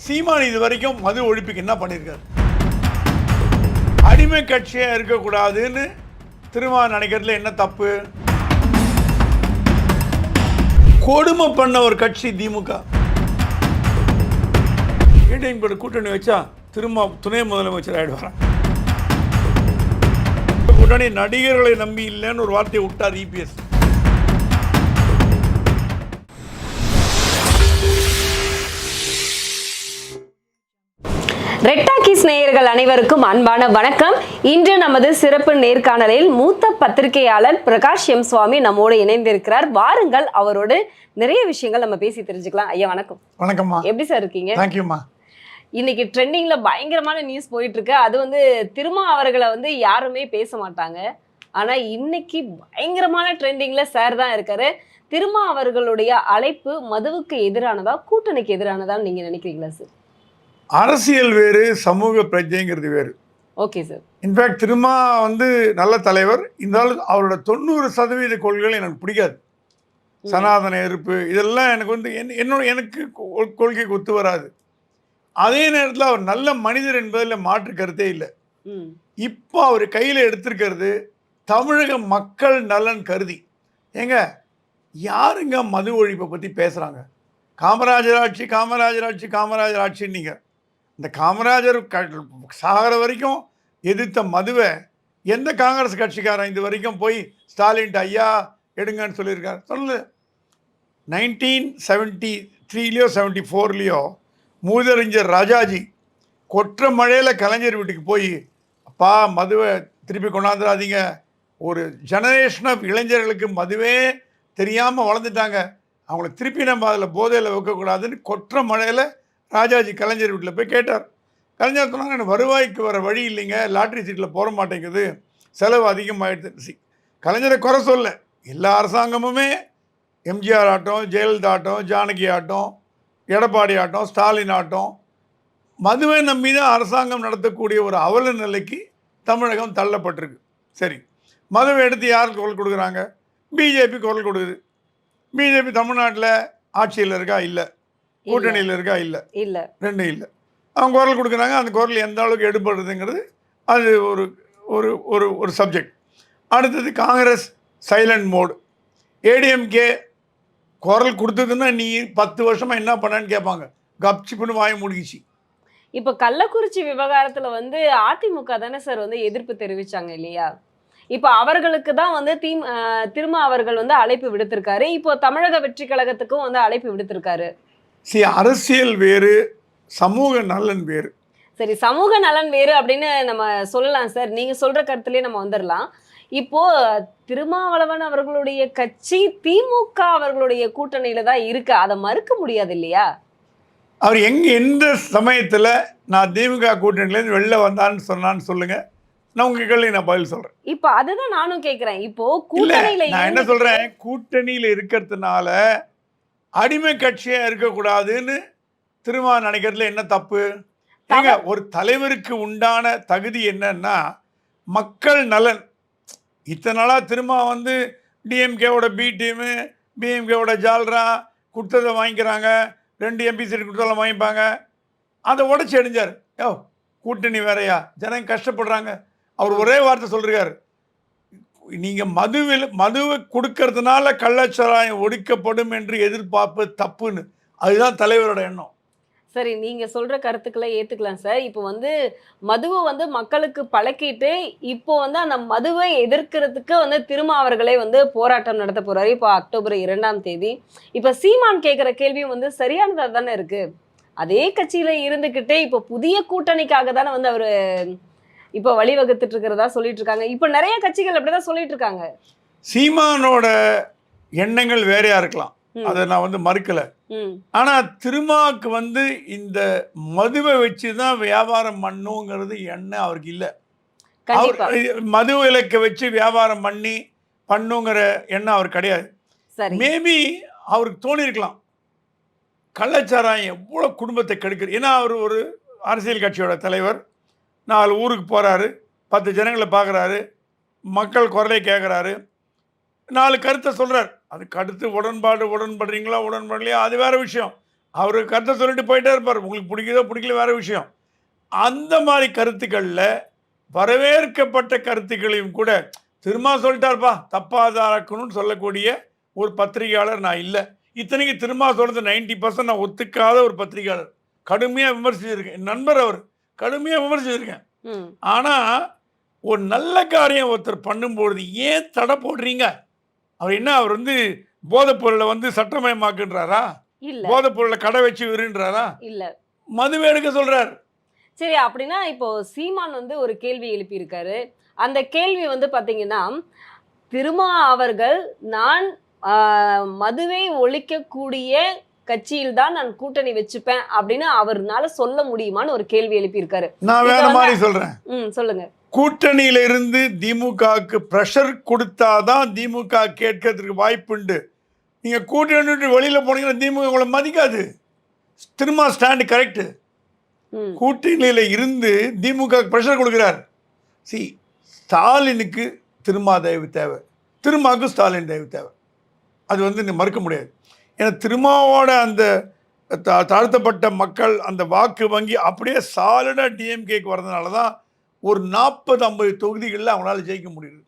சீமான் இது வரைக்கும் மது ஒழிப்புக்கு என்ன பண்ணியிருக்காரு? அடிமை கட்சியாக இருக்கக்கூடாதுன்னு திரும்ப நினைக்கிறதுல என்ன தப்பு? கொடுமை பண்ண ஒரு கட்சி திமுக. ஏடிஎம் கூட கூட்டணி வச்சா திரும்ப துணை முதலமைச்சர் ஆயிடுவாராம். கூட்டணி நடிகர்களை நம்பி இல்லைன்னு ஒரு வார்த்தையை விட்டார் இபிஎஸ். ரெட் டாக்கீஸ் நேயர்கள் அனைவருக்கும் அன்பான வணக்கம். இன்று நமது சிறப்பு நேர்காணலில் மூத்த பத்திரிகையாளர் பிரகாஷ் எம் சுவாமி நம்மோடு இணைந்திருக்கிறார். வாருங்கள், அவரோடு நிறைய விஷயங்கள் நம்ம பேசி தெரிஞ்சுக்கலாம். ஐயா வணக்கம். வணக்கம்மா. எப்படி சார் இருக்கீங்க? தேங்க்யூம்மா. இன்னைக்கு ட்ரெண்டிங்ல பயங்கரமான நியூஸ் போயிட்டு இருக்கு. அது திருமா அவர்களை யாருமே பேச மாட்டாங்க. ஆனா இன்னைக்கு பயங்கரமான ட்ரெண்டிங்ல சார் தான் இருக்காரு. திருமா அவர்களுடைய அழைப்பு மதுவுக்கு எதிரானதா கூட்டணிக்கு எதிரானதான்னு நீங்க நினைக்கிறீங்களா சார்? அரசியல் வேறு, சமூக பிரஜைங்கிறது வேறு. Okay sir. இன்ஃபேக்ட் திருமா நல்ல தலைவர். இருந்தாலும் அவரோட 90% கொள்கைகள் எனக்கு பிடிக்காது. சனாதன எதிர்ப்பு இதெல்லாம் எனக்கு எனக்கு கொள்கைக்கு ஒத்து வராது. அதே நேரத்தில் அவர் நல்ல மனிதர் என்பதில் மாற்று கருத்தே இல்லை. இப்போ அவர் கையில் எடுத்திருக்கிறது தமிழக மக்கள் நலன் கருதி. ஏங்க, யாருங்க மது ஒழிப்பை பற்றி பேசுகிறாங்க? காமராஜர் ஆட்சி காமராஜர் ஆட்சி காமராஜர் ஆட்சின்னீங்க. இந்த காமராஜர் சாகிற வரைக்கும் எதிர்த்த மதுவை எந்த காங்கிரஸ் கட்சிக்காரன் இது வரைக்கும் போய் ஸ்டாலின்ட்டு ஐயா எடுங்கன்னு சொல்லியிருக்காரு? சொல்லு. 1973 74 மூதறிஞர் ராஜாஜி கொற்ற மழையில் கலைஞர் வீட்டுக்கு போய், அப்பா மதுவை திருப்பி கொண்டாந்துடாதீங்க, ஒரு ஜெனரேஷன் ஆஃப் இளைஞர்களுக்கு மதுவே தெரியாமல் வளர்ந்துட்டாங்க, அவங்கள திருப்பி நம்ம அதில் போதையில் வைக்கக்கூடாதுன்னு கொற்ற மழையில் ராஜாஜி கலைஞர் வீட்டில் போய் கேட்டார். கலைஞர் சொன்னாங்க, எனக்கு வருவாய்க்கு வர வழி இல்லைங்க, லாட்ரி சீட்டில் போட மாட்டேங்குது, செலவு அதிகமாகிடுது. கலைஞரை குறை சொல்ல, எல்லா அரசாங்கமுமே எம்ஜிஆர் ஆட்டம், ஜெயலலிதா ஆட்டம், ஜானகி ஆட்டம், எடப்பாடி ஆட்டம், ஸ்டாலின் ஆட்டம், மதுவை நம்பி தான் அரசாங்கம் நடத்தக்கூடிய ஒரு அவல நிலைக்கு தமிழகம் தள்ளப்பட்டிருக்கு. சரி, மதுவை எடுத்து யாருக்கு குரல் கொடுக்குறாங்க? பிஜேபி குரல் கொடுக்குது. பிஜேபி தமிழ்நாட்டில் ஆட்சியில் இருக்கா? இல்லை. கூட்டணியில் இருக்கா? இல்லை. இல்லை, ரெண்டும் இல்லை. அவங்க குரல் கொடுக்குறாங்க. அந்த குரல் எந்த அளவுக்கு எடுபடுறதுங்கிறது அது ஒரு ஒரு ஒரு ஒரு சப்ஜெக்ட். அடுத்தது காங்கிரஸ் சைலண்ட் மோடு. ஏடிஎம்கே குரல் கொடுத்ததுன்னா நீ 10 வருஷமாக என்ன பண்ணான்னு கேட்பாங்க. கப்சிப்புன்னு வாய முடிச்சு. இப்போ கள்ளக்குறிச்சி விவகாரத்தில் அதிமுக தானே சார் எதிர்ப்பு தெரிவிச்சாங்க இல்லையா? இப்போ அவர்களுக்கு தான் திருமா அவர்கள் அழைப்பு விடுத்திருக்காரு. இப்போ தமிழக வெற்றி கழகத்துக்கும் அழைப்பு விடுத்திருக்காரு. அரசியல் வேறு, சமூக நலன் வேறு. சரி, சமூக நலன் வேறு அப்படின்னு நம்ம சொல்லலாம் சார். நீங்க சொல்ற கருத்துலயே நம்ம வந்துடலாம். இப்போ திருமாவளவன் அவர்களுடைய கட்சி திமுக அவர்களுடைய கூட்டணியில தான் இருக்கு, அதை மறுக்க முடியாது இல்லையா? அவர் எந்த சமயத்துல நான் திமுக கூட்டணியிலேருந்து வெளில வந்தான்னு சொன்னான்னு சொல்லுங்க, நான் உங்க கேள்வி நான் பதில் சொல்றேன். இப்போ அதுதான் நானும் கேட்கிறேன். இப்போ கூட்டணியில நான் என்ன சொல்றேன், கூட்டணியில இருக்கிறதுனால அடிமை கட்சியா இருக்கக்கூடாதுன்னு திரும்ப நினைக்கிறதுல என்ன தப்பு? ஏங்க, ஒரு தலைவருக்கு உண்டான தகுதி என்னன்னா மக்கள் நலன். இத்தனை நாளாக திரும்ப டிஎம்கேவோட பி டீமு, பிஎம்கேவோட ஜால்ரா கொடுத்ததை வாங்கிக்கிறாங்க, 2 எம்பி சீட் கொடுத்தாலும் வாங்கிப்பாங்க. அதை உடச்சி அடிஞ்சார். கூட்டணி வேறையா, ஜனங்க கஷ்டப்படுறாங்க. அவர் ஒரே வார்த்தை சொல்றாரு, நீங்கள் மதுவை கொடுக்கறதுனால கள்ளச்சாராயம் ஒடுக்கப்படும் என்று எதிர்பார்ப்பு தப்புன்னு. அதுதான் தலைவரோட எண்ணம். சரி, நீங்க சொல்ற கருத்துக்களை ஏத்துக்கலாம் சார். இப்போ மதுவை மக்களுக்கு பழக்கிட்டு இப்போ அந்த மதுவை எதிர்க்கிறதுக்கு திருமா அவர்களே போராட்டம் நடத்த போறாரு. இப்போ அக்டோபர் 2ஆம் தேதி. இப்போ சீமான் கேட்கிற கேள்வியும் சரியானதா தானே இருக்கு. அதே கட்சியில இருந்துகிட்டே இப்போ புதிய கூட்டணிக்காக தானே அவரு இப்போ வழிவகுத்துட்டு இருக்கிறதா சொல்லிட்டு இருக்காங்க. இப்போ நிறைய கட்சிகள் அப்படிதான் சொல்லிட்டு இருக்காங்க. சீமானோட எண்ணங்கள் வேறையா இருக்கலாம், அதை நான் மறுக்கல. ஆனா திருமாவுக்கு இந்த மதுவை வச்சுதான் வியாபாரம் பண்ணுங்கிறது எண்ணம் அவருக்கு இல்லை. மது விலக்க வச்சு வியாபாரம் பண்ணுங்கிற எண்ணம் அவர் கிடையாது. மேபி அவருக்கு தோணி இருக்கலாம், கள்ளச்சாராயம் எவ்வளவு குடும்பத்தை கெடுக்குது. ஏன்னா அவர் ஒரு அரசியல் கட்சியோட தலைவர், 4 ஊருக்கு போறாரு, 10 ஜனங்களை பார்க்குறாரு, மக்கள் குரலை கேட்குறாரு, 4 கருத்தை சொல்கிறார். அதுக்கு அடுத்து உடன்படுறீங்களா உடன்படலையா அது வேறு விஷயம். அவர் கருத்தை சொல்லிட்டு போயிட்டே இருப்பார். உங்களுக்கு பிடிக்குதோ பிடிக்கல வேற விஷயம். அந்த மாதிரி கருத்துக்களில் வரவேற்கப்பட்ட கருத்துக்களையும் கூட திரும்ப சொல்லிட்டார்ப்பா தப்பாதாக்கணும்னு சொல்லக்கூடிய ஒரு பத்திரிகையாளர் நான் இல்லை. இத்தனைக்கு திரும்ப சொல்கிறது 90% நான் ஒத்துக்காத ஒரு பத்திரிகையாளர். கடுமையாக விமர்சிச்சிருக்கேன். என் நண்பர் அவர் கடுமையாக விமர்சிச்சிருக்கேன். ஆனால் ஒரு நல்ல காரியம் ஒருத்தர் பண்ணும்பொழுது ஏன் தடை போடுறீங்க? அவர் என்ன அவர் வந்து போதைப் பொருளை வந்து சட்டமயமாக்குன்றாரா? இல்ல போதைப் பொருளை கடை வச்சு விருன்றாரா? இல்ல. மதுவை எடுக்க சொல்றார். சரி, அப்படின்னா இப்போ சீமான் வந்து ஒரு கேள்வி எழுப்பியிருக்காரு. அந்த கேள்வி வந்து பாத்தீங்கன்னா, திருமா அவர்கள் நான் மதுவை ஒழிக்கக்கூடிய கட்சியில் தான் நான் கூட்டணி வச்சுப்பேன் அப்படின்னு அவர்னால சொல்ல முடியுமான்னு ஒரு கேள்வி எழுப்பியிருக்காரு. நான் வேற மாதிரி சொல்றேன். சொல்லுங்க. கூட்டணியில இருந்து திமுகவுக்கு பிரஷர் கொடுத்தாதான் திமுக கேட்கறதுக்கு வாய்ப்புண்டு. நீங்க கூட்டணி வெளியில போனீங்கன்னா திமுக உங்களை மதிக்காது. திரும்ப ஸ்டாண்ட் கரெக்ட். கூட்டணியில இருந்து திமுக பிரஷர் கொடுக்கிறார். ஸ்டாலினுக்கு திருமா தயவு தேவை, திருமாவுக்கு ஸ்டாலின் தயவு தேவை. அது வந்து மறுக்க முடியாது. ஏன்னா திருமாவோட அந்த தாழ்த்தப்பட்ட மக்கள் அந்த வாக்கு வங்கி அப்படியே சாலிடாக டிஎம்கேக்கு வர்றதுனால தான் ஒரு 40-50 தொகுதிகளில் அவங்களால ஜெயிக்க முடியுது.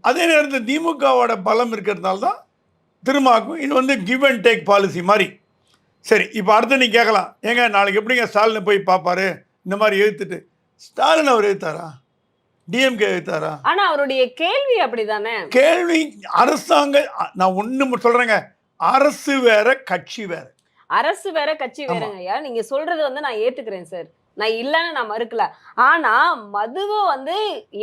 அதே நேரத்தில் திமுகவோட பலம் இருக்கிறதுனால தான் திருமாவுக்கும் இது வந்து கிவ் அண்ட் டேக் பாலிசி மாதிரி. சரி, இப்போ அடுத்து நீ கேட்கலாம், ஏங்க நாளைக்கு எப்படிங்க ஸ்டாலினை போய் பார்ப்பாரு இந்த மாதிரி எழுத்துட்டு? ஸ்டாலின் அவர் எழுத்தாரா? டிஎம்கே எழுத்தாரா? ஆனா அவருடைய கேள்வி அப்படிதானே. கேள்வி அரசாங்க, நான் ஒண்ணு சொல்றேங்க, அரசு வேற கட்சி வேற. அரசு வேற கட்சி வேறங்க ஐயா. நீங்க சொல்றது வந்து நான் ஏத்துக்கிறேன் சார், நான் இல்லைன்னு நான் மறுக்கல. ஆனா மதுவை வந்து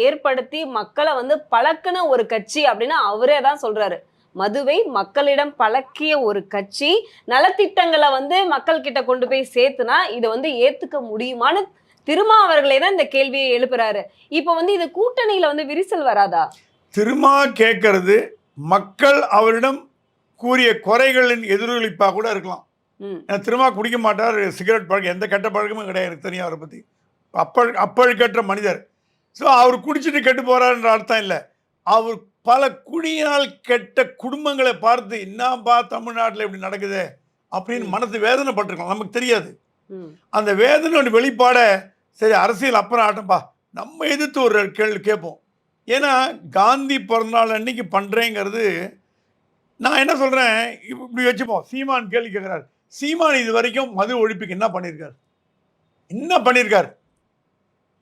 ஏற்படுத்தி மக்களை வந்து பழக்கின ஒரு கட்சி அப்படின்னு அவரே தான் சொல்றாரு. மதுவை மக்களிடம் பழக்கிய ஒரு கட்சி நலத்திட்டங்களை வந்து மக்கள் கிட்ட கொண்டு போய் சேர்த்துனா இதை வந்து ஏத்துக்க முடியுமான்னு திருமா அவர்களே தான் இந்த கேள்வியை எழுப்புறாரு. இப்ப வந்து இது கூட்டணியில வந்து விரிசல் வராதா? திருமா கேட்கறது மக்கள் அவரிடம் கூறிய குறைகளின் எதிரொலிப்பா கூட இருக்கலாம். திருமா குடிக்க மாட்டார், சிகரெட் பழக்கம், எந்த கெட்ட பழக்கமும் கிடையாது, எனக்கு தெரியும் அவரை பத்தி. அப்பழுக்கற்ற மனிதர். ஸோ அவர் குடிச்சிட்டு கெட்டு போறாருன்ற அர்த்தம் இல்லை. அவர் பல குடியினால் கெட்ட குடும்பங்களை பார்த்து என்னப்பா தமிழ்நாட்டில் இப்படி நடக்குது அப்படின்னு மனசு வேதனைப்பட்டிருக்கலாம், நமக்கு தெரியாது. அந்த வேதனையோட வெளிப்பாட சரி அரசியல் அப்புறம் ஆட்டம்பா நம்ம எதிர்த்து ஒரு கேள்வி கேட்போம். ஏன்னா காந்தி பிறந்தநாள் அன்னைக்கு பண்ணுறேங்கிறது நான் என்ன சொல்கிறேன், இப்படி வச்சுப்போம். சீமான் கேள்வி கேட்குறாரு, சீமான் இது வரைக்கும் மது ஒழிப்புக்கு என்ன பண்ணியிருக்காரு? என்ன பண்ணியிருக்காரு?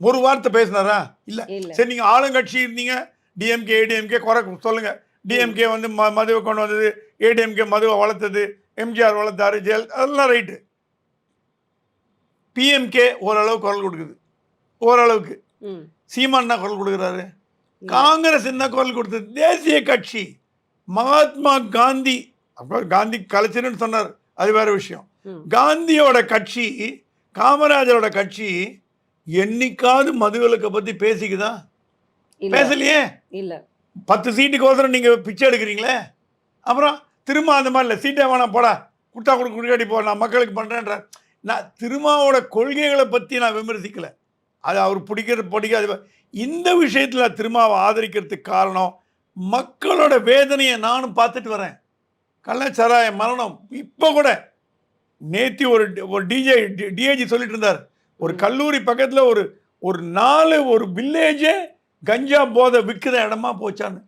ஒரு வார்த்தை பேசினாரா? இல்லை. சரி, நீங்கள் ஆளுங்கட்சி இருந்தீங்க, டிஎம்கே ஏடிஎம்கே குறை சொல்லுங்கள். டிஎம்கே வந்து மதுவை கொண்டு வந்தது, ஏடிஎம்கே மதுவை வளர்த்தது, எம்ஜிஆர் வளர்த்தாரு, ஜெயல், அதெல்லாம் ரைட்டு. பிஎம்கே ஓரளவு குரல் கொடுக்குது, ஓரளவுக்கு. சீமான் குரல் கொடுக்குறாரு. காங்கிரஸ் என்ன குரல் கொடுத்தது? தேசிய கட்சி. மகாத்மா காந்தி, அப்புறம் காந்தி கலைச்சர்னு சொன்னார், அது வேற விஷயம். காந்தியோட கட்சி, காமராஜரோட கட்சி என்னைக்காவது மதுவிலக்கை பத்தி பேசிக்குதா? பேசலையே. இல்ல. 10 சீட்டுக்கு ஒருத்தர் நீங்க பிச்சை எடுக்கிறீங்களே. அப்புறம் திரும்ப அந்த மாதிரி இல்லை, சீட்டை வேணாம் போடா, குட்டா கொடுக்க குடிக்காடி போ, நான் மக்களுக்கு பண்றேன்ற. நான் திருமாவோட கொள்கைகளை பற்றி நான் விமர்சிக்கலை, அது அவர் பிடிக்காது. இந்த விஷயத்தில் திருமாவை ஆதரிக்கிறதுக்கு காரணம் மக்களோட வேதனையை நானும் பார்த்துட்டு வரேன். கள்ளச்சாராய மரணம் இப்போ கூட நேற்று ஒரு டிஐஜி சொல்லிட்டு இருந்தார், ஒரு கல்லூரி பக்கத்தில் ஒரு 4 ஒரு வில்லேஜே கஞ்சா போதை விற்கிற இடமா போச்சான்னு.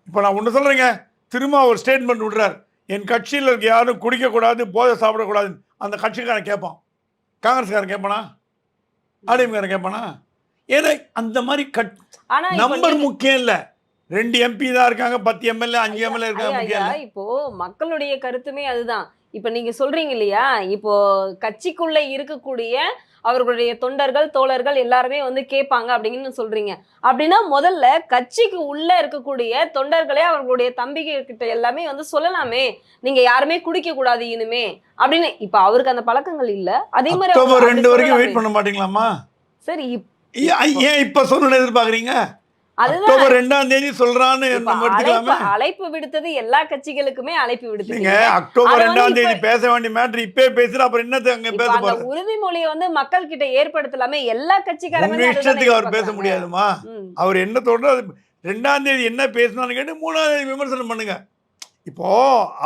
இப்போ நான் ஒன்று சொல்கிறேங்க, திருமா ஒரு ஸ்டேட்மெண்ட் விடுறார், என் கட்சியில் இருக்க யாரும் குடிக்கக்கூடாது, போதை சாப்பிடக்கூடாது. அந்த கட்சிக்காரன் கேட்பான், காங்கிரஸ்காரன் கேட்பானா, அதிமுக கேட்பானா? ஏன்னா அந்த மாதிரி நம்பர் முக்கியம் இல்லை. 2 MP தான் இருக்காங்க, 10 MLA 5 MLA இருக்காங்க. இப்போ மக்களுடைய கருத்துமே அதுதான். இப்ப நீங்க சொல்றீங்க இல்லையா, இப்போ கட்சிக்குள்ள இருக்கக்கூடிய அவர்களுடைய தொண்டர்கள் தோழர்கள் எல்லாருமே வந்து கேட்பாங்க அப்படின்னு சொல்றீங்க. அப்படின்னா முதல்ல கட்சிக்கு உள்ள இருக்கக்கூடிய தொண்டர்களே அவர்களுடைய தம்பிகை கிட்ட எல்லாமே வந்து சொல்லலாமே, நீங்க யாருமே குடிக்க கூடாது இனிமே அப்படின்னு. இப்ப அவருக்கு அந்த பழக்கங்கள் இல்ல, அதே மாதிரி அக்டோபர் 2 வரைக்கும் வெயிட் பண்ண மாட்டீங்களாமா? சரி, ஏன் இப்ப சொல்லணும்னு எதிர்பார்க்குறீங்க? அக்டோபர் 2ஆம் தேதி சொல்றான்னு நம்ம எடுத்துக்கலாமே. அழைப்பு விடுத்தது எல்லா கட்சிகளுக்குமே அழைப்பு விடுத்தீங்க. அக்டோபர் 2ஆம் தேதி பேச வேண்டிய மேட்டர் இப்பவே பேசுற, அப்புறம் என்னது அங்க பேச போறது? அந்த உறுதிமொழியை வந்து மக்கள் கிட்ட ஏற்படுத்தலாமே, எல்லா கட்சிக்காரங்க. உங்க இஷ்டத்துக்கு அவர் பேச முடியாதுமா? அவர் என்ன தோன்றோ 2ஆம் தேதி என்ன பேசணும்னு கேட்டு 3ஆம் தேதி விமர்சனம் பண்ணுங்க. இப்போ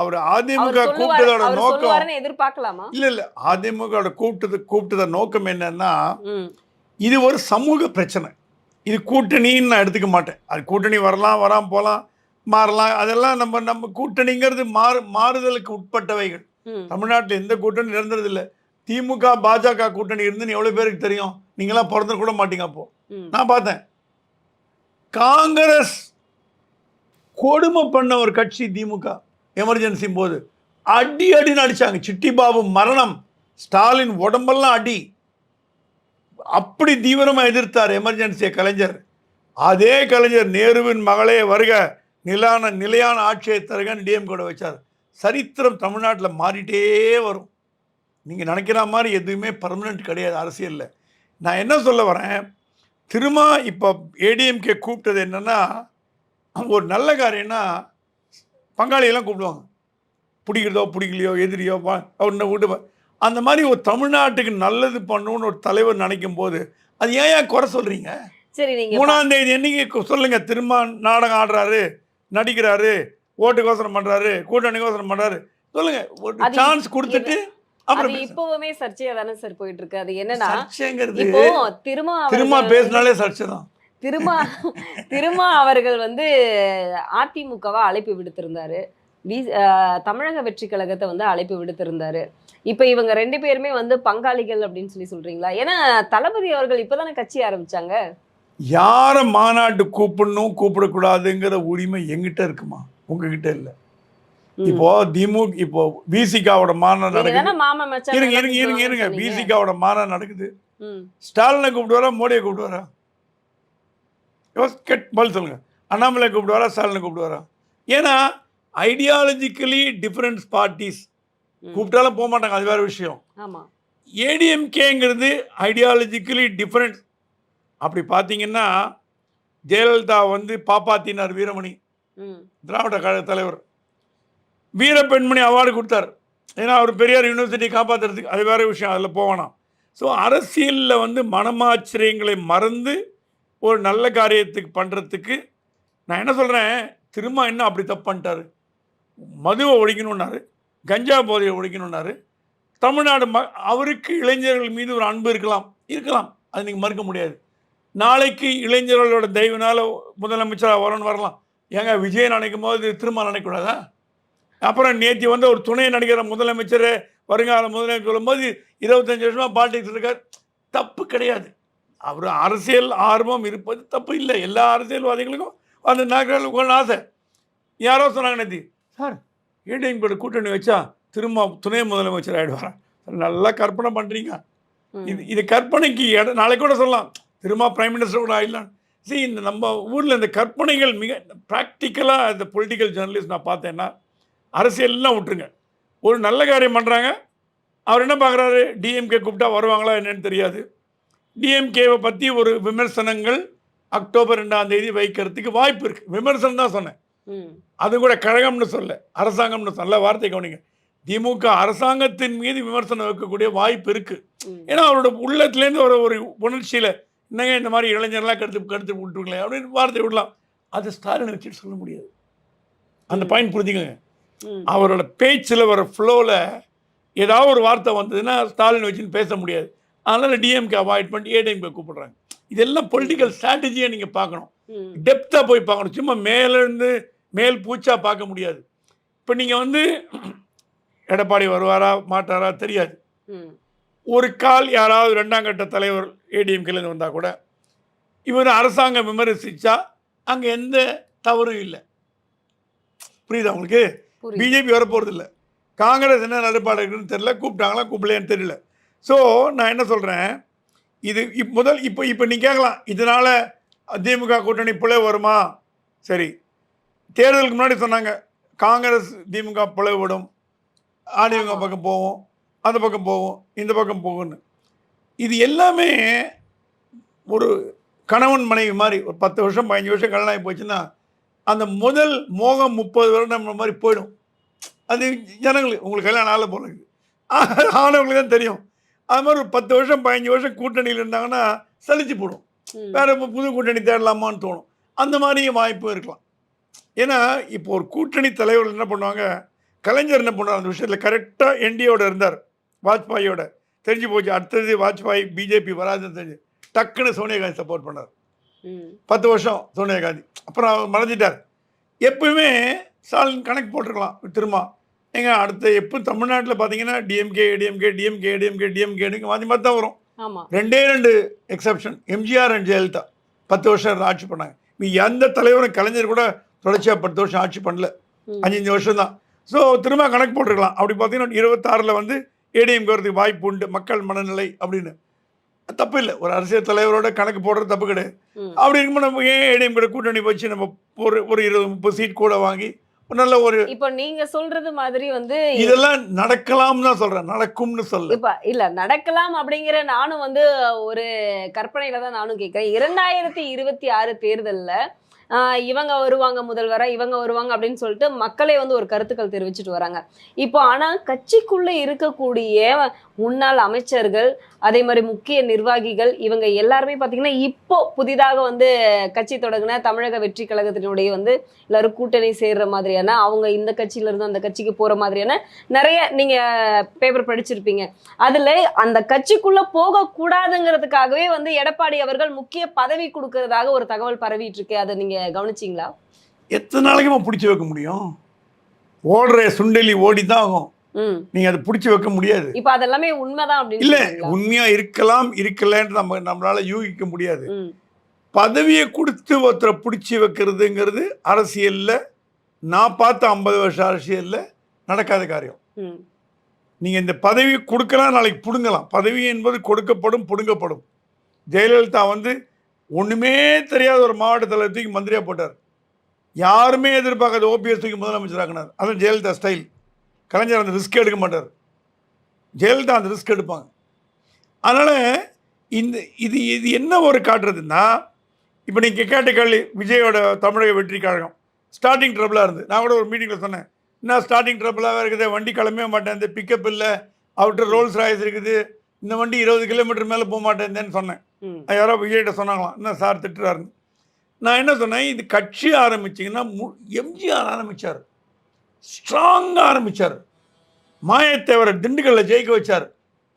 அவர் அவர் அதிமுக சொல்லுவாரு கூப்பிட்டதோட அவர் நோக்கம் சொல்லுவாருன்னு எதிர்பார்க்கலாமா? இல்ல அதிமுக கூப்பிட்டத நோக்கம் என்னன்னா, ம். இது ஒரு சமூக பிரச்சனை. இது கூட்டணின்னு நான் எடுத்துக்க மாட்டேன். அது கூட்டணி வரலாம், வராம போலாம், மாறலாம். அதெல்லாம் நம்ம கூட்டணிங்கிறது மாறுதலுக்கு உட்பட்டவைகள். ம். தமிழ்நாட்டில் எந்த கூட்டணி நிரந்தரது இல்ல. திமுக, பாஜக கூட்டணி இருந்துன்னு எவ்வளவு பேருக்கு தெரியும்? நீங்களாம் பிறந்து கூட மாட்டீங்க அப்போ. ம். நான் பார்த்தேன். காங்கிரஸ் கொடுமை பண்ண ஒரு கட்சி திமுக. எமர்ஜென்சி போது அடின்னு அடிச்சாங்க. சிட்டி பாபு மரணம், ஸ்டாலின் உடம்பெல்லாம் அடி. அப்படி தீவிரமா எதிர்த்தார் எமர்ஜென்சியை கலைஞர். அதே கலைஞர் நேருவின் மகளே வருக, நிலையான ஆட்சியை தருகன்னு டிஎம் கூட வச்சார். சரித்திரம் தமிழ்நாட்டில் மாறிட்டே வரும். நீங்க நினைக்கிற மாதிரி எதுவுமே பர்மனெண்ட் கிடையாது அரசியல்ல. நான் என்ன சொல்ல வரேன், திரும்ப இப்போ ஏடிஎம்கே கூப்பிட்டது என்னன்னா, ஒரு நல்ல காரியம்னா பங்காளியெல்லாம் கூப்பிடுவாங்க. பிடிக்கிறதோ பிடிக்கலையோ எதிரியோ அவனை விட்டு அந்த மாதிரி ஒரு தமிழ்நாட்டுக்கு நல்லது பண்ணணும்னு ஒரு தலைவர் நினைக்கும் போது அது ஏன் குறை சொல்றீங்க? சரி, நீங்க 3ஆம் தேதி என்னைக்கு சொல்லுங்க, திரும்ப நாடகம் ஆடுறாரு, நடிக்கிறாரு, ஓட்டுக்கோசரம் பண்றாரு, கூட்டணிக்கோசரம் பண்றாரு, சொல்லுங்க. ஒரு அது சான்ஸ் கொடுத்துட்டு அது அப்புறம் இப்பவுமே சர்ச்சையா தானே சார் போயிட்டு இருக்கு. அது என்னன்னா, சர்ச்சைங்கிறது இப்போ திரும்ப பேசினாலே சர்ச்சை தான். திருமா அவர்கள் வந்து அதிமுகவை அழைப்பு விடுத்திருந்தாரு. தமிழக வெற்றி கழகத்தை வந்து அழைப்பு விடுத்திருந்தாரு. இப்ப இவங்க 2 பேருமே வந்து பங்காளிகள் அப்படின்னு சொல்றீங்களா? ஏன்னா தளபதி அவர்கள் இப்பதானே கட்சி ஆரம்பிச்சாங்க. யார மாநாட்டு கூப்பிடணும் கூப்பிடக்கூடாதுங்கிற உரிமை எங்கிட்ட இருக்குமா? உங்ககிட்ட இல்ல. இப்போ இப்போ விசிகாவோட மாநாடு நடக்குது. மாமா மச்சான் இருங்க விசிகாவோட மாநாடு நடக்குது. ஸ்டாலினை கூப்பிடுவாரா, மோடியை கூப்பிடுவாரா? பதில் சொல்லுங்க. அண்ணாமலை கூப்பிடுவாரா, ஸ்டாலினை கூப்பிடுவாரா? ஏன்னா ஐடியாலஜிக்கலி டிஃபரன்ஸ் பார்ட்டிஸ் கூப்பிட்டாலும் போக மாட்டாங்க, அது வேற விஷயம். ஏடிஎம்கேங்கிறது ஐடியாலஜிக்கலி டிஃபரன்ஸ். அப்படி பார்த்தீங்கன்னா ஜெயலலிதா வந்து பாப்பாத்தினார் வீரமணி, திராவிட கழக தலைவர். வீரப்பெண்மணி அவார்டு கொடுத்தார். ஏன்னா அவர் பெரியார் யூனிவர்சிட்டி காப்பாற்றுறதுக்கு, அது வேற விஷயம், அதில் போவேணாம். ஸோ அரசியலில் வந்து மனமாச்சரியங்களை மறந்து ஒரு நல்ல காரியத்துக்கு பண்ணுறதுக்கு நான் என்ன சொல்கிறேன், திரும்ப என்ன அப்படி தப்பு பண்ணிட்டாரு? மதுவை ஒழிக்கணுன்னாரு, கஞ்சா போதையை ஒழிக்கணுன்னாரு. தமிழ்நாடு அவருக்கு இளைஞர்கள் மீது ஒரு அன்பு இருக்கலாம், அது நீங்கள் மறுக்க முடியாது. நாளைக்கு இளைஞர்களோட தயவுனால முதலமைச்சராக வரலாம். ஏங்க விஜய் நினைக்கும் போது திரும்ப நினைக்கக்கூடாதா? அப்புறம் நேற்று வந்து ஒரு துணை நடிகர் முதலமைச்சர் வருங்கால முதலமைச்சர் சொல்லும்போது 25 வருஷமாக பாலிடிக்ஸ் இருக்கார், தப்பு கிடையாது. அவர் அரசியல் ஆர்வம் இருப்பது தப்பு இல்லை. எல்லா அரசியல்வாதிகளுக்கும் அந்த நகர்களுக்கு ஆசை. யாரோ சொன்னாங்க நேற்று, சார் ஏடிஎம் கூட கூட்டணி வச்சா திரும்ப துணை முதலமைச்சர் ஆகிடுவாரா? நல்லா கற்பனை பண்ணுறீங்க. இது கற்பனைக்கு நாளைக்கு கூட சொல்லலாம், திரும்ப பிரைம் மினிஸ்டர் கூட ஆகிடலாம். சரி, இந்த நம்ம ஊரில் இந்த கற்பனைகள் மிக ப்ராக்டிக்கலாக இந்த பொலிட்டிக்கல் ஜேர்னலிஸ்ட் நான் பார்த்தேன்னா, அரசியல்லாம் விட்டுருங்க, ஒரு நல்ல காரியம் பண்ணுறாங்க. அவர் என்ன பார்க்குறாரு, டிஎம்கே கூப்பிட்டா வருவாங்களா என்னன்னு தெரியாது. டிஎம்கேவை பற்றி ஒரு விமர்சனங்கள் அக்டோபர் 2ஆம் தேதி வைக்கிறதுக்கு வாய்ப்பு இருக்குது. விமர்சனம் தான் சொன்னேன், அது கூட கழகம்னு சொல்ல, அரசாங்கம்னு சொல்ல, வார்த்தை கவனிங்க. திமுக அரசாங்கத்தின் மீது விமர்சனம் வைக்கக்கூடிய வாய்ப்பு இருக்குது. ஏன்னா அவரோட உள்ளத்துலேருந்து ஒரு உணர்ச்சியில் என்னங்க இந்த மாதிரி இளைஞர்லாம் கருத்து விட்டுருங்களேன் அப்படின்னு வார்த்தை விடலாம். அது ஸ்டாலினை வச்சுட்டு சொல்ல முடியாது. அந்த பாயிண்ட் புரிஞ்சுக்கோங்க. அவரோட பேச்சில் வர ஃப்ளோவில் ஏதாவது ஒரு வார்த்தை வந்ததுன்னா ஸ்டாலின் வச்சுன்னு பேச முடியாது. அதனால் டிஎம்கே அவாய்ட் பண்ணி ஏடிஎம்கே கூப்பிடுறாங்க. இதெல்லாம் பொலிட்டிக்கல் ஸ்ட்ராட்டஜியை நீங்கள் பார்க்கணும், டெப்த்தாக போய் பார்க்கணும். சும்மா மேலேருந்து மேல் பூச்சா பார்க்க முடியாது. இப்போ நீங்கள் வந்து எடப்பாடி வருவாரா மாட்டாரா தெரியாது. ஒரு கால் யாராவது 2ஆம் கட்ட தலைவர் ஏடிஎம்கேலேருந்து வந்தால் கூட இவர் அரசாங்கம் விமர்சித்தா அங்கே எந்த தவறும் இல்லை. புரியுதா உங்களுக்கு? பிஜேபி வரப்போகிறது இல்லை. காங்கிரஸ் என்ன நிலைப்பாடு இருக்குன்னு தெரியல, கூப்பிட்டாங்களா கூப்பிடலையான்னு தெரியல. ஸோ நான் என்ன சொல்கிறேன், இது இப்போ நீ கேட்கலாம், இதனால் திமுக கூட்டணி பிளவு வருமா? சரி, தேர்தலுக்கு முன்னாடி சொன்னாங்க காங்கிரஸ் திமுக பிளவுபடும், அதிமுக பக்கம் போவோம், அந்த பக்கம் போவோம், இந்த பக்கம் போகும்னு. இது எல்லாமே ஒரு கணவன் மனைவி மாதிரி. ஒரு 10 வருஷம் 15 வருஷம் கல்யாணம் ஆகி போச்சுன்னா அந்த முதல் மோகம் 30 வருடம் மாதிரி போயிடும். அது ஜனங்களுக்கு, உங்களுக்கு கல்யாணம் ஆகலை போல இருக்குது, ஆனவங்களுக்கு தான் தெரியும். அது மாதிரி ஒரு 10 வருஷம் 15 வருஷம் கூட்டணியில் இருந்தாங்கன்னா சலிச்சு போடும், வேறு புது கூட்டணி தேடலாமான்னு தோணும். அந்த மாதிரியும் வாய்ப்பும் இருக்கலாம். ஏன்னா இப்போ ஒரு கூட்டணி தலைவர்கள் என்ன பண்ணுவாங்க, கலைஞர் என்ன பண்ணுவார் அந்த விஷயத்தில் கரெக்டாக என்டிஏவோட இருந்தார், வாஜ்பாயோட. தெரிஞ்சு போச்சு அடுத்தது வாஜ்பாய் பிஜேபி வராதுன்னு தெரிஞ்சு டக்குன்னு சோனியா காந்தி சப்போர்ட் பண்ணார். 10 வருஷம் சோனியா காந்தி. அப்புறம் அவர் மறைஞ்சிட்டார். எப்பவுமே ஸ்டாலின் கணக்கு போட்டிருக்கலாம் திரும்ப. ஏங்க அடுத்த எப்போ தமிழ்நாட்டில் பார்த்தீங்கன்னா DMK ADMK DMK ADMK DMK மாற்றி மாற்றி தான் வரும். ரெண்டே 2 எக்ஸப்ஷன், எம்ஜிஆர் அண்ட் ஜெயலலிதா 10 வருஷம் ஆட்சி பண்ணாங்க. நீ எந்த தலைவரும் கலைஞர் கூட தொடர்ச்சியாக 10 வருஷம் ஆட்சி பண்ணல, 5 வருஷம் தான். ஸோ திரும்ப கணக்கு போட்டிருக்கலாம். அப்படி பார்த்தீங்கன்னா 26 வந்து ஏடிஎம்கே வரதுக்கு வாய்ப்பு உண்டு, மக்கள் மனநிலை அப்படின்னு. தப்பு இல்லை, ஒரு அரசியல் தலைவரோட கணக்கு போடுறது தப்பு கிடையாது. அப்படி இருக்கும்போது நம்ம ஏன் ஏடிஎம்கே கூட்டணி வச்சு நம்ம ஒரு 20-30 சீட் கூட வாங்கி நல்ல ஒரு இப்போ நீங்க சொல்றது மாதிரி வந்து இதெல்லாம் நடக்கலாம் தான் சொல்றேன், நடக்கும்னு சொல்ல. இப்ப இல்ல நடக்கலாம் அப்படிங்கிற நானும் வந்து ஒரு கற்பனையில தான் நானும் கேட்கிறேன். 2026 தேர்தல்ல இவங்க வருவாங்க முதல்வரா, இவங்க வருவாங்க அப்படின்னு சொல்லிட்டு மக்களே வந்து ஒரு கருத்துக்கள் தெரிவிச்சுட்டு வராங்க. இப்போ ஆனா கட்சிக்குள்ள இருக்கக்கூடிய முன்னாள் அமைச்சர்கள், அதே மாதிரி முக்கிய நிர்வாகிகள், இவங்க எல்லாருமே பாத்தீங்கன்னா இப்போ புதிதாக வந்து கட்சி தொடங்கின தமிழக வெற்றி கழகத்தினுடைய வந்து எல்லாரும் கூட்டணி சேர்ற மாதிரியான, அவங்க இந்த கட்சியில இருந்து அந்த கட்சிக்கு போற மாதிரியான நிறைய நீங்க பேப்பர் படிச்சிருப்பீங்க. அதுல அந்த கட்சிக்குள்ள போக கூடாதுங்கிறதுக்காகவே வந்து எடப்பாடி அவர்கள் முக்கிய பதவி கொடுக்கறதாக ஒரு தகவல் பரவிட்டு இருக்கு. அதை நீங்க கவனிச்சிங்களா? எத்தனை நாளைக்குமா பிடிச்சி வைக்க முடியும்? ஓடுற சுண்டலி ஓடிதான் ஆகும். நீங்க அதை பிடிச்சி வைக்க முடியாது. இப்ப அதெல்லாமே உண்மைதான் அப்படின்னு இல்ல, உண்மையா இருக்கலாம் இருக்கலன்னு நம்மளால யூகிக்க முடியாது. பதவியை கொடுத்து ஒருத்தரை பிடிச்சி வைக்கிறதுங்கிறது அரசியல்ல நான் பார்த்த 50 வருஷம் அரசியல்ல நடக்காத காரியம். நீங்க இந்த பதவி கொடுக்கலாம், நாளைக்கு புடுங்கலாம். பதவி என்பது கொடுக்கப்படும், புடுங்கப்படும். ஜெயலலிதா வந்து ஒண்ணுமே தெரியாத ஒரு மாவட்ட தலைவர் தூக்கி மந்திரியா போட்டார். யாருமே எதிர்பார்க்காத ஓபிஎஸ் தூக்கி முதலமைச்சராக்கினார். அதான் ஜெயலலிதா ஸ்டைல். கலைஞர் அந்த ரிஸ்க் எடுக்க மாட்டார், ஜெயலலிதா அந்த ரிஸ்க் எடுப்பாங்க. அதனால் இது என்ன ஒரு காட்டுறதுன்னா, இப்போ நீங்கள் கேட்ட கேள்வி விஜயோட தமிழக வெற்றி கழகம் ஸ்டார்டிங் ட்ரபிளாக இருந்து, நான் கூட ஒரு மீட்டிங்கில் சொன்னேன், என்ன ஸ்டார்டிங் ட்ரபிளாக இருக்குது, வண்டி கிளம்பவே மாட்டேன், இந்த பிக்கப் இல்லை, அவர்கிட்ட ரோல்ஸ் ராய்ஸ் இருக்குது, இந்த வண்டி 20 கிலோமீட்டர் மேலே போக மாட்டேன்னு சொன்னேன். யாரோ விஜய்கிட்ட சொன்னாங்களாம், என்ன சார் திட்டுறாருன்னு. நான் என்ன சொன்னேன், இது கட்சி ஆரம்பிச்சிங்கன்னா எம்ஜிஆர் ஆரம்பித்தார், ஸ்ட்ராங்காக ஆரம்பித்தார், மாயத்தேவரை திண்டுக்கல்லில் ஜெயிக்க வச்சார்,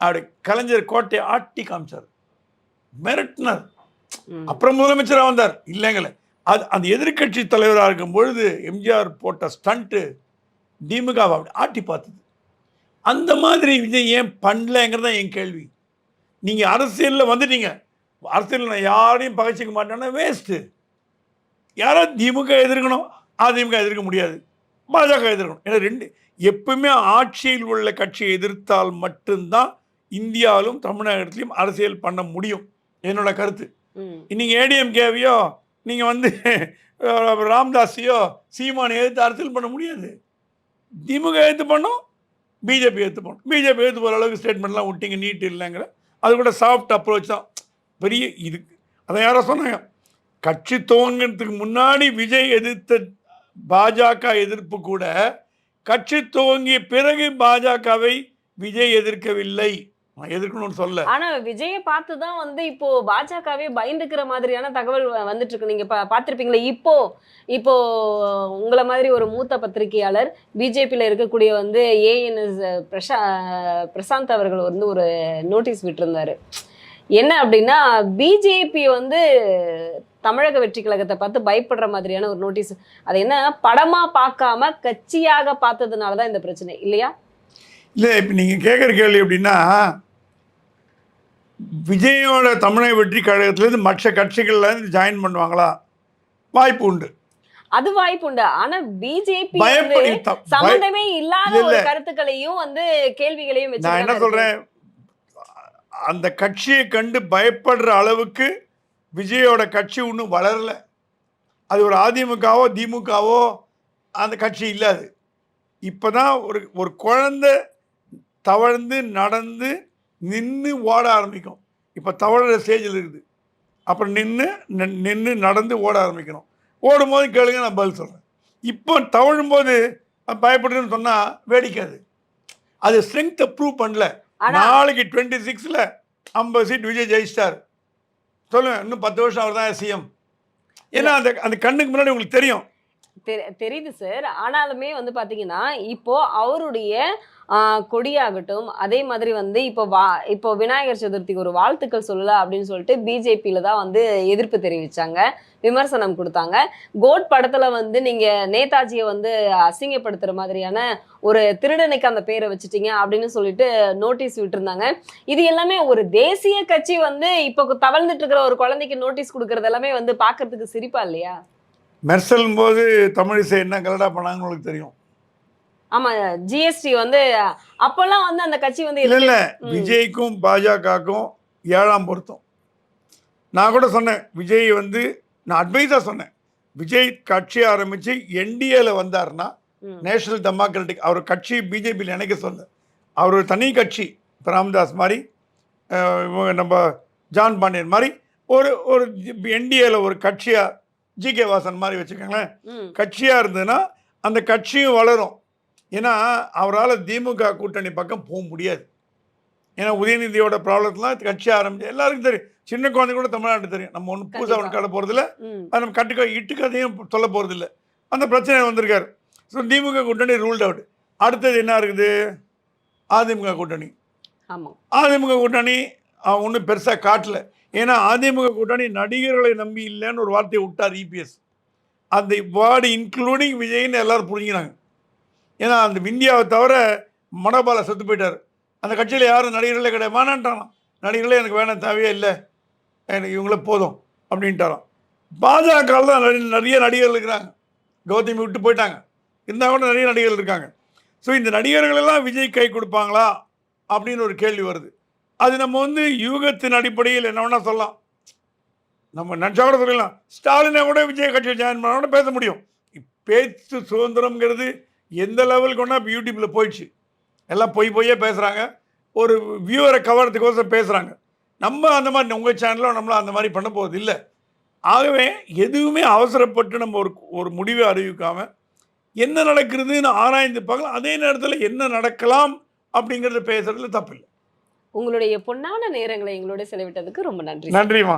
அப்படி கலைஞர் கோட்டையை ஆட்டி காமிச்சார், மிரட்டினார். அப்புறம் முதலமைச்சராக வந்தார். இல்லைங்களே, அது அந்த எதிர்கட்சி தலைவராக இருக்கும் பொழுது எம்ஜிஆர் போட்ட ஸ்டண்ட்டு திமுகவை அப்படி ஆட்டி பார்த்தது. அந்த மாதிரி விஜய் ஏன் பண்ணலங்கிறது தான் என் கேள்வி. நீங்கள் அரசியலில் வந்துட்டீங்க, அரசியலில் நான் யாரையும் பகைச்சிக்க மாட்டேன்னா வேஸ்ட்டு. யாரோ திமுக எதிர்க்கணும், அதிமுக எதிர்க்க முடியாது, பாஜக எதிர்க்கணும். ஏன்னா எப்பவுமே ஆட்சியில் உள்ள கட்சியை எதிர்த்தால் மட்டும்தான் இந்தியாவிலும் தமிழகத்திலையும் அரசியல் பண்ண முடியும், என்னோட கருத்து. நீங்கள் ஏடிஎம்கேவையோ நீங்கள் வந்து ராம்தாஸையோ சீமானை எதிர்த்து அரசியல் பண்ண முடியாது. திமுக எதிர்த்து பண்ணோம், பிஜேபி எதிர்த்து பண்ணோம். பிஜேபி எதிர்த்து போகிற அளவுக்கு ஸ்டேட்மெண்ட்லாம் விட்டிங்க, நீட் இல்லைங்கிற அது கூட சாஃப்ட் அப்ரோச் தான் பெரிய இது. அதை யாரோ சொன்னாங்க, கட்சி துவங்கிறதுக்கு முன்னாடி விஜய் எதிர்த்த பாஜக எதிர்ப்பு கூட கட்சி துவங்கிய பிறகு பாஜகவை விஜய் எதிர்க்கவில்லை. எதிர்க்கணும்னு சொல்ல, ஆனா விஜயை பார்த்துதான் வந்து இப்போ பாஜகவே பயந்துக்கிற மாதிரியான தகவல் வந்துட்டு இருக்கு. நீங்க பார்த்திருப்பீங்களா? இப்போ உங்களை மாதிரி ஒரு மூத்த பத்திரிகையாளர் பிஜேபியில இருக்கக்கூடிய வந்து ஏஎன்எஸ் பிரசாந்த் அவர்கள் வந்து ஒரு நோட்டீஸ் விட்டிருந்தாரு. என்ன அப்படின்னா, பிஜேபி வந்து தமிழக வெற்றி கழகத்தை பார்த்து பயப்படுற மாதிரியான ஒரு நோட்டீஸ். அது என்ன, படமா பார்க்காம கட்சியாக பார்த்ததுனால தான் இந்த பிரச்சனை இல்லையா? இல்லை, இப்போ நீங்கள் கேட்குற கேள்வி எப்படின்னா, விஜயோட தமிழக வெற்றி கழகத்திலேருந்து மற்ற கட்சிகள்லேருந்து ஜாயின் பண்ணுவாங்களா? வாய்ப்பு உண்டு, அது வாய்ப்பு உண்டு. ஆனா பிஜேபி சம்பந்தமே இல்லாத ஒரு கருத்துக்களையும் வந்து கேள்விகளையும் வச்சு, நான் என்ன சொல்றேன், அந்த கட்சியை கண்டு பயப்படுற அளவுக்கு விஜயோட கட்சி ஒன்றும் வளரல. அது ஒரு அதிமுகவோ திமுகவோ அந்த கட்சி இல்லாது. இப்போதான் ஒரு குழந்தை தவழ்ந்து நடந்து நின்று ஓட ஆரம்பிக்கும். இப்போ தவழுற ஸ்டேஜில் இருக்குது, அப்புறம் நின்று நடந்து ஓட ஆரம்பிக்கணும். ஓடும்போது கேளுங்க, நான் பதில் சொல்கிறேன். இப்போ தவழும்போது பயப்படுதுன்னு சொன்னால் வேடிக்காது. அது ஸ்ட்ரென்த்தை ப்ரூவ் பண்ணல. நாளைக்கு 26ல் 50 சீட் விஜய் ஜெயிச்சிட்டார் சொல்லுங்க, இன்னும் 10 வருஷம் அவர் தான் சிஎம். ஏன்னா அந்த கண்ணுக்கு முன்னாடி உங்களுக்கு தெரியும், தெரியுது சார். ஆனாலுமே வந்து பாத்தீங்கன்னா, இப்போ அவருடைய கொடியாகட்டும், அதே மாதிரி வந்து இப்போ விநாயகர் சதுர்த்திக்கு ஒரு வாழ்த்துக்கள் சொல்லல அப்படின்னு சொல்லிட்டு பிஜேபியில தான் வந்து எதிர்ப்பு தெரிவிச்சாங்க. விமர்சனம் குடுத்தாங்க. கோட் படத்துல வந்து நீங்க நேதாஜிய வந்து அசிங்கப்படுத்துற மாதிரியான ஒரு திருடனுக்கு அந்த பேர வச்சுட்டீங்க அப்படின்னு சொல்லிட்டு நோட்டீஸ் விட்டிருந்தாங்க. இது எல்லாமே ஒரு தேசிய கட்சி வந்து இப்போ தவழ்ந்துட்டு இருக்கிற ஒரு குழந்தைக்கு நோட்டீஸ் குடுக்கறது எல்லாமே வந்து பார்க்கறதுக்கு சிரிப்பா இல்லையா? மெர்சலும் போது தமிழிசை என்ன கலடா பண்ணாங்கன்னு உங்களுக்கு தெரியும். ஆமா. ஜிஎஸ்டி வந்து அப்பல்லாம் வந்து அந்த கட்சி வந்து இல்ல இல்ல ம். விஜய்க்கும் பாஜகவுக்கும் 7ஆம் பொருத்தம். நான் கூட சொன்னேன், விஜய் வந்து நான் அட்வைஸாக சொன்னேன், விஜய் கட்சி ஆரம்பித்து என்டிஏல வந்தார்னா நேஷனல் டெமோக்ராட்டிக் அவர் கட்சி பிஜேபியில் இணைக்க சொல்ல, அவர் ஒரு தனி கட்சி ராமதாஸ் மாதிரி இவங்க நம்ம ஜான் பாண்டியன் மாதிரி ஒரு ஒரு என்டிஏல ஒரு கட்சியாக ஜிகே வாசன் மாதிரி வச்சுக்கோங்களேன், கட்சியாக இருந்ததுன்னா அந்த கட்சியும் வளரும். ஏன்னா அவரால் திமுக கூட்டணி பக்கம் போக முடியாது. ஏன்னா உதயநிதியோட ப்ராப்ளம்லாம் கட்சி ஆரம்பிச்சு எல்லாருக்கும் தெரியும். சின்ன குழந்தை கூட தமிழ்நாட்டு தெரியும். நம்ம ஒன்றும் புதுசாக ஒன்று கட்ட போகிறதில்ல, அது நம்ம இட்டுக்கதையும் சொல்ல போகிறதில்ல. அந்த பிரச்சனை வந்திருக்காரு. ஸோ திமுக கூட்டணி ரூல்ட் அவுட். அடுத்தது என்ன இருக்குது? அதிமுக கூட்டணி. அதிமுக கூட்டணி ஒன்றும் பெருசாக காட்டல. ஏன்னா அதிமுக கூட்டணி நடிகர்களை நம்பி இல்லைன்னு ஒரு வார்த்தையை விட்டார் இபிஎஸ். அந்த வேர்டு இன்க்ளூடிங் விஜய்னு எல்லோரும் புரிஞ்சுக்கிறாங்க. ஏன்னா அந்த இந்தியாவை தவிர மனோபால செத்து போயிட்டார். அந்த கட்சியில் யாரும் நடிகர்களே கிடையாது, வேணான்ட்டாராம். நடிகர்களே எனக்கு வேணாம், தேவையே இல்லை, எனக்கு இவங்களே போதும் அப்படின்ட்டாராம். பாஜகவில் தான் நிறைய நடிகர்கள் இருக்கிறாங்க. கௌதமி விட்டு போயிட்டாங்க, இருந்தால் கூட நிறைய நடிகர்கள் இருக்காங்க. ஸோ இந்த நடிகர்களெல்லாம் விஜய் கை கொடுப்பாங்களா அப்படின்னு ஒரு கேள்வி வருது. அது நம்ம வந்து யூகத்தின் அடிப்படையில் என்ன வேணால் சொல்லலாம், நம்ம நினச்சா கூட சொல்லலாம். ஸ்டாலினை கூட விஜய் கட்சியை ஜாயின் பண்ண கூட பேச முடியும். பேச்சு சுதந்திரம்ங்கிறது எந்த லெவலுக்கு ஒன்றா இப்போ யூடியூப்பில் போயிடுச்சு. எல்லாம் பொய்யே பேசுகிறாங்க, ஒரு வியூவரை கவர்றதுக்கோசம் பேசுகிறாங்க. நம்ம அந்த மாதிரி உங்கள் சேனலில் நம்மளாம் அந்த மாதிரி பண்ண போகிறது இல்லை. ஆகவே எதுவுமே அவசரப்பட்டு நம்ம ஒரு முடிவை அறிவிக்காமல் என்ன நடக்கிறதுன்னு ஆராய்ந்து பார்க்கலாம். அதே நேரத்தில் என்ன நடக்கலாம் அப்படிங்கிறத பேசுறதுல தப்பில்லை. உங்களுடைய பொன்னான நேரங்களை எங்களோட செலவிட்டதுக்கு ரொம்ப நன்றி. நன்றிமா.